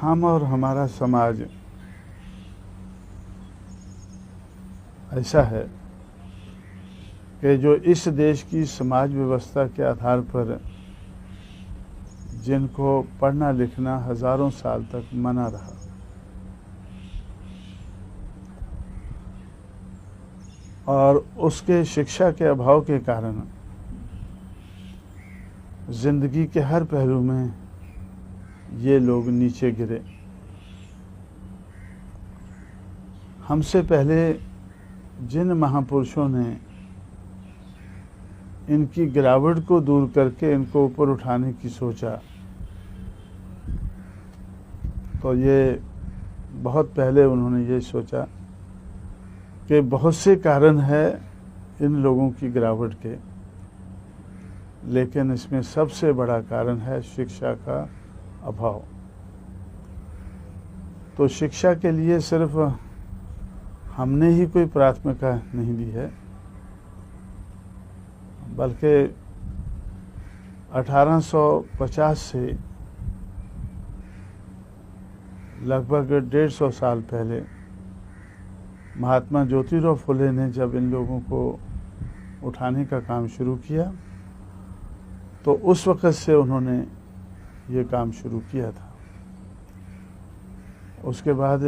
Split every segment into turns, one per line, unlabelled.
हम और हमारा समाज ऐसा है कि जो इस देश की समाज व्यवस्था के आधार पर जिनको पढ़ना लिखना हजारों साल तक मना रहा, और उसके शिक्षा के अभाव के कारण जिंदगी के हर पहलू में ये लोग नीचे गिरे। हमसे पहले जिन महापुरुषों ने इनकी गिरावट को दूर करके इनको ऊपर उठाने की सोचा, तो ये बहुत पहले उन्होंने ये सोचा कि बहुत से कारण है इन लोगों की गिरावट के, लेकिन इसमें सबसे बड़ा कारण है शिक्षा का अभाव। तो शिक्षा के लिए सिर्फ हमने ही कोई प्राथमिकता नहीं दी है, बल्कि 1850 से लगभग 150 साल पहले महात्मा ज्योतिराव फुले ने जब इन लोगों को उठाने का काम शुरू किया, तो उस वक़्त से उन्होंने ये काम शुरू किया था। उसके बाद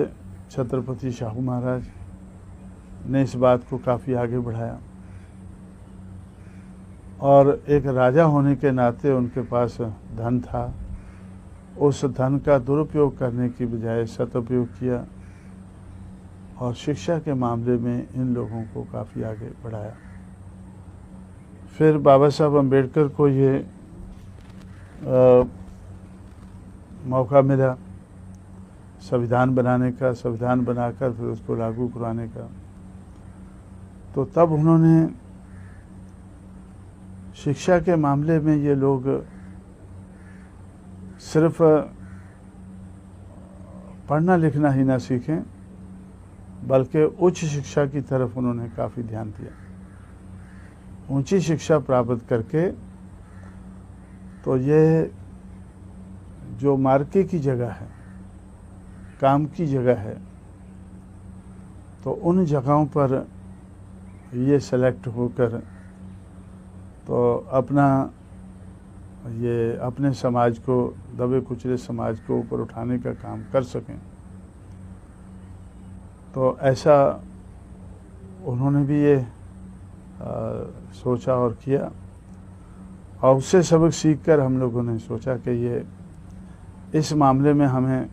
छत्रपति शाहू महाराज ने इस बात को काफ़ी आगे बढ़ाया, और एक राजा होने के नाते उनके पास धन था। उस धन का दुरुपयोग करने की बजाय सदुपयोग किया और शिक्षा के मामले में इन लोगों को काफ़ी आगे बढ़ाया। फिर बाबा साहब अम्बेडकर को ये मौका मिला संविधान बनाने का, संविधान बनाकर फिर उसको लागू करवाने का। तो तब उन्होंने शिक्षा के मामले में ये लोग सिर्फ पढ़ना लिखना ही ना सीखें, बल्कि उच्च शिक्षा की तरफ उन्होंने काफ़ी ध्यान दिया। ऊंची शिक्षा प्राप्त करके तो ये जो मार्के की जगह है, काम की जगह है, तो उन जगहों पर ये सेलेक्ट होकर तो अपने समाज को, दबे कुचले समाज को ऊपर उठाने का काम कर सकें। तो ऐसा उन्होंने भी ये सोचा और किया, और उससे सबक सीखकर हम लोगों ने सोचा कि ये इस मामले में हमें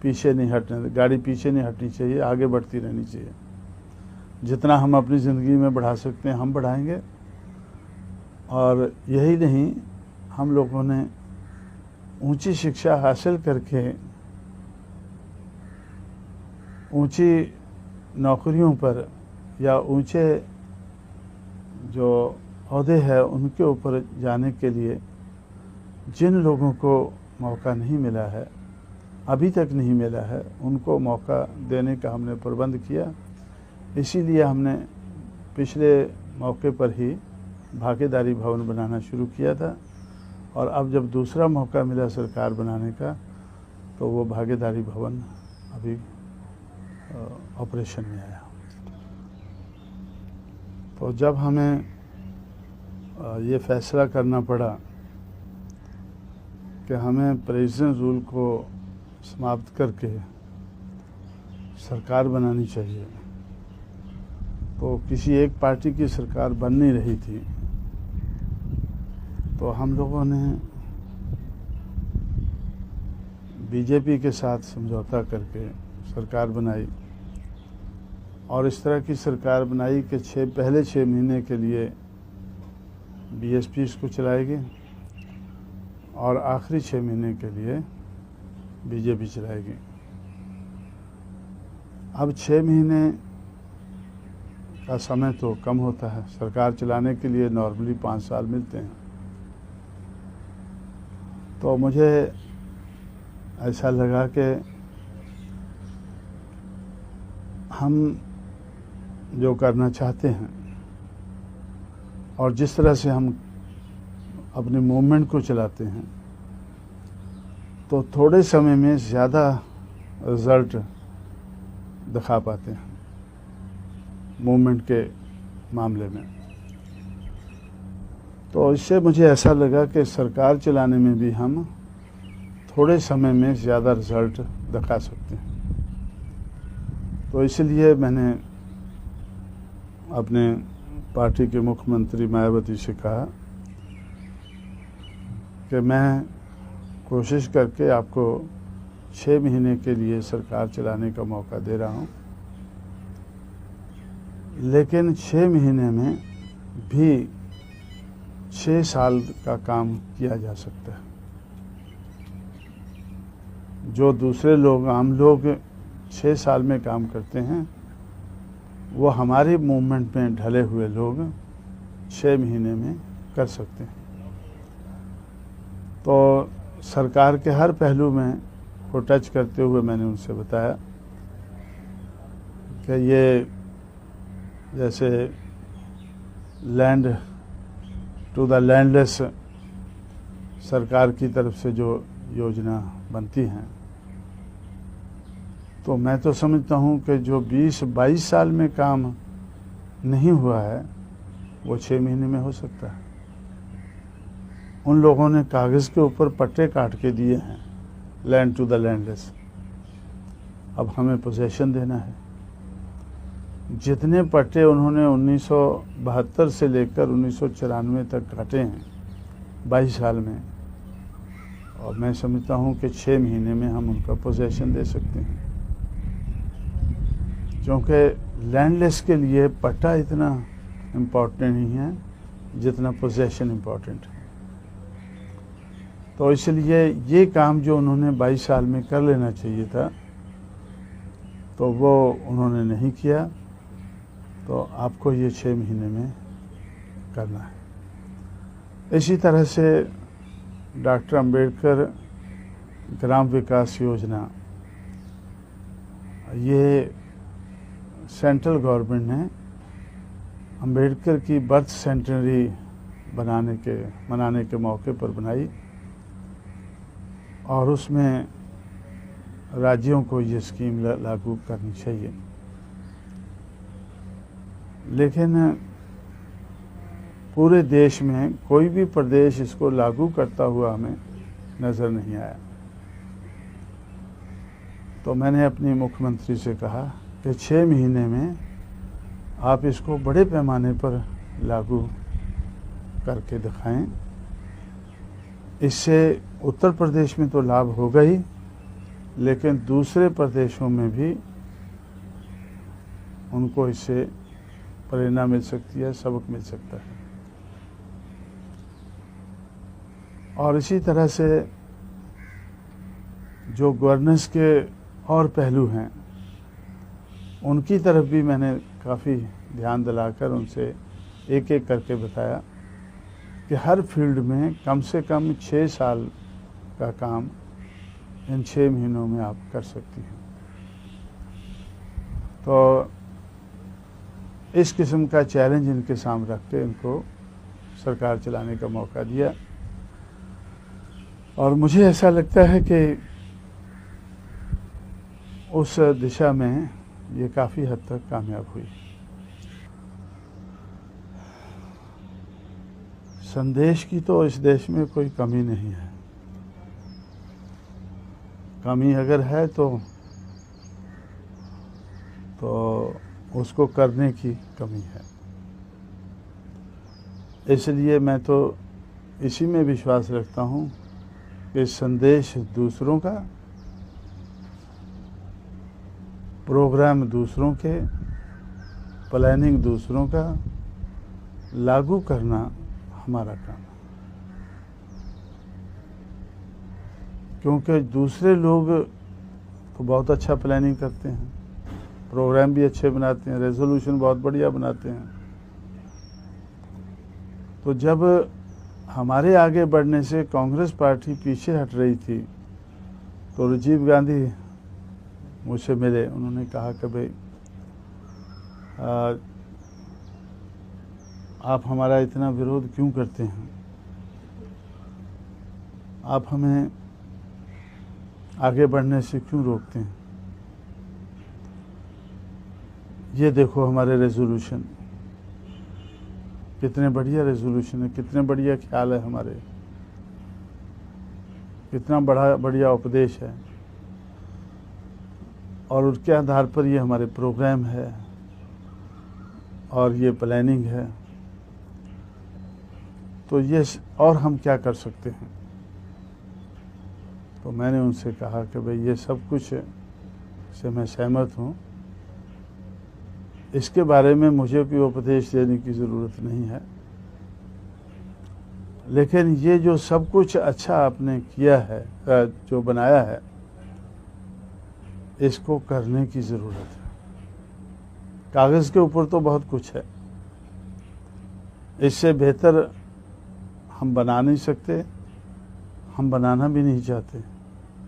पीछे नहीं हटने, गाड़ी पीछे नहीं हटनी चाहिए, आगे बढ़ती रहनी चाहिए। जितना हम अपनी ज़िंदगी में बढ़ा सकते हैं हम बढ़ाएंगे। और यही नहीं, हम लोगों ने ऊंची शिक्षा हासिल करके ऊंची नौकरियों पर या ऊंचे जो ओहदे हैं उनके ऊपर जाने के लिए जिन लोगों को मौका नहीं मिला है, अभी तक नहीं मिला है, उनको मौका देने का हमने प्रबंध किया। इसीलिए हमने पिछले मौके पर ही भागीदारी भवन बनाना शुरू किया था, और अब जब दूसरा मौका मिला सरकार बनाने का, तो वो भागीदारी भवन अभी ऑपरेशन में आया। तो जब हमें ये फैसला करना पड़ा कि हमें प्रेसिडेंट रूल को समाप्त करके सरकार बनानी चाहिए, तो किसी एक पार्टी की सरकार बन नहीं रही थी, तो हम लोगों ने बीजेपी के साथ समझौता करके सरकार बनाई। और इस तरह की सरकार बनाई कि पहले 6 महीने के लिए बीएसपी इसको चलाएगी और आखिरी 6 महीने के लिए बीजेपी चलाएगी। अब 6 महीने का समय तो कम होता है, सरकार चलाने के लिए नॉर्मली 5 साल मिलते हैं। तो मुझे ऐसा लगा कि हम जो करना चाहते हैं और जिस तरह से हम अपने मूवमेंट को चलाते हैं, तो थोड़े समय में ज़्यादा रिज़ल्ट दिखा पाते हैं मूवमेंट के मामले में। तो इससे मुझे ऐसा लगा कि सरकार चलाने में भी हम थोड़े समय में ज़्यादा रिज़ल्ट दिखा सकते हैं। तो इसलिए मैंने अपने पार्टी के मुख्यमंत्री मायावती से कहा कि मैं कोशिश करके आपको 6 महीने के लिए सरकार चलाने का मौका दे रहा हूँ, लेकिन 6 महीने में भी 6 साल का काम किया जा सकता है। जो दूसरे लोग, आम लोग 6 साल में काम करते हैं, वो हमारे मूवमेंट में ढले हुए लोग 6 महीने में कर सकते हैं। तो सरकार के हर पहलू में को टच करते हुए मैंने उनसे बताया कि ये जैसे लैंड टू द लैंडलेस सरकार की तरफ से जो योजना बनती हैं, तो मैं तो समझता हूँ कि जो 20-22 साल में काम नहीं हुआ है वो 6 महीने में हो सकता है। उन लोगों ने कागज़ के ऊपर पट्टे काट के दिए हैं, लैंड टू द लैंडलेस। अब हमें पोजेशन देना है। जितने पट्टे उन्होंने 1972 से लेकर 1994 तक काटे हैं 22 साल में, और मैं समझता हूँ कि 6 महीने में हम उनका पोजेशन दे सकते हैं, क्योंकि लैंडलेस के लिए पट्टा इतना इम्पोर्टेंट नहीं है जितना पोजेशन इम्पोर्टेंट है। तो इसलिए ये काम जो उन्होंने 22 साल में कर लेना चाहिए था, तो वो उन्होंने नहीं किया। तो आपको ये 6 महीने में करना है। इसी तरह से डॉक्टर अंबेडकर ग्राम विकास योजना, ये सेंट्रल गवर्नमेंट ने अंबेडकर की बर्थ सेंटेनरी मनाने के मौके पर बनाई, और उसमें राज्यों को ये स्कीम लागू करनी चाहिए। लेकिन पूरे देश में कोई भी प्रदेश इसको लागू करता हुआ हमें नज़र नहीं आया। तो मैंने अपने मुख्यमंत्री से कहा कि 6 महीने में आप इसको बड़े पैमाने पर लागू करके दिखाएं। इससे उत्तर प्रदेश में तो लाभ होगा ही, लेकिन दूसरे प्रदेशों में भी उनको इससे प्रेरणा मिल सकती है, सबक मिल सकता है। और इसी तरह से जो गवर्नेंस के और पहलू हैं, उनकी तरफ भी मैंने काफ़ी ध्यान दिलाकर उनसे एक एक करके बताया कि हर फील्ड में कम से कम 6 साल का काम इन 6 महीनों में आप कर सकती हैं। तो इस किस्म का चैलेंज इनके सामने रख के इनको सरकार चलाने का मौका दिया, और मुझे ऐसा लगता है कि उस दिशा में ये काफ़ी हद तक कामयाब हुई। संदेश की तो इस देश में कोई कमी नहीं है। कमी अगर है तो उसको करने की कमी है। इसलिए मैं तो इसी में विश्वास रखता हूँ कि संदेश दूसरों का, प्रोग्राम दूसरों के, प्लानिंग दूसरों का, लागू करना हमारा काम है। क्योंकि दूसरे लोग तो बहुत अच्छा प्लानिंग करते हैं, प्रोग्राम भी अच्छे बनाते हैं, रेजोल्यूशन बहुत बढ़िया बनाते हैं। तो जब हमारे आगे बढ़ने से कांग्रेस पार्टी पीछे हट रही थी, तो राजीव गांधी मुझसे मिले। उन्होंने कहा कि भाई आप हमारा इतना विरोध क्यों करते हैं? आप हमें आगे बढ़ने से क्यों रोकते हैं? ये देखो हमारे रेजोल्यूशन, कितने बढ़िया रेजोल्यूशन है, कितने बढ़िया ख्याल है हमारे, कितना बढ़िया उपदेश है, और उसके आधार पर ये हमारे प्रोग्राम है और ये प्लानिंग है। तो ये और हम क्या कर सकते हैं? तो मैंने उनसे कहा कि भाई ये सब कुछ से मैं सहमत हूँ, इसके बारे में मुझे भी उपदेश देने की ज़रूरत नहीं है, लेकिन ये जो सब कुछ अच्छा आपने किया है, जो बनाया है, इसको करने की ज़रूरत है। कागज़ के ऊपर तो बहुत कुछ है, इससे बेहतर हम बना नहीं सकते, हम बनाना भी नहीं चाहते,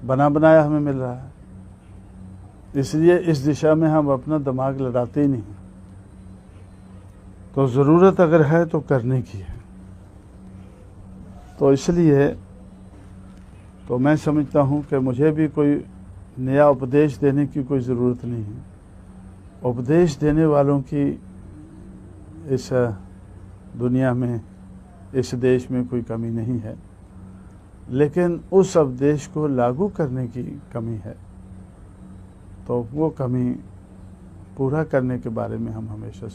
बना बनाया हमें मिल रहा है, इसलिए इस दिशा में हम अपना दिमाग लड़ाते ही नहीं। तो ज़रूरत अगर है तो करने की है। तो इसलिए तो मैं समझता हूँ कि मुझे भी कोई नया उपदेश देने की कोई ज़रूरत नहीं है। उपदेश देने वालों की इस दुनिया में, इस देश में कोई कमी नहीं है, लेकिन उस उपदेश को लागू करने की कमी है। तो वो कमी पूरा करने के बारे में हम हमेशा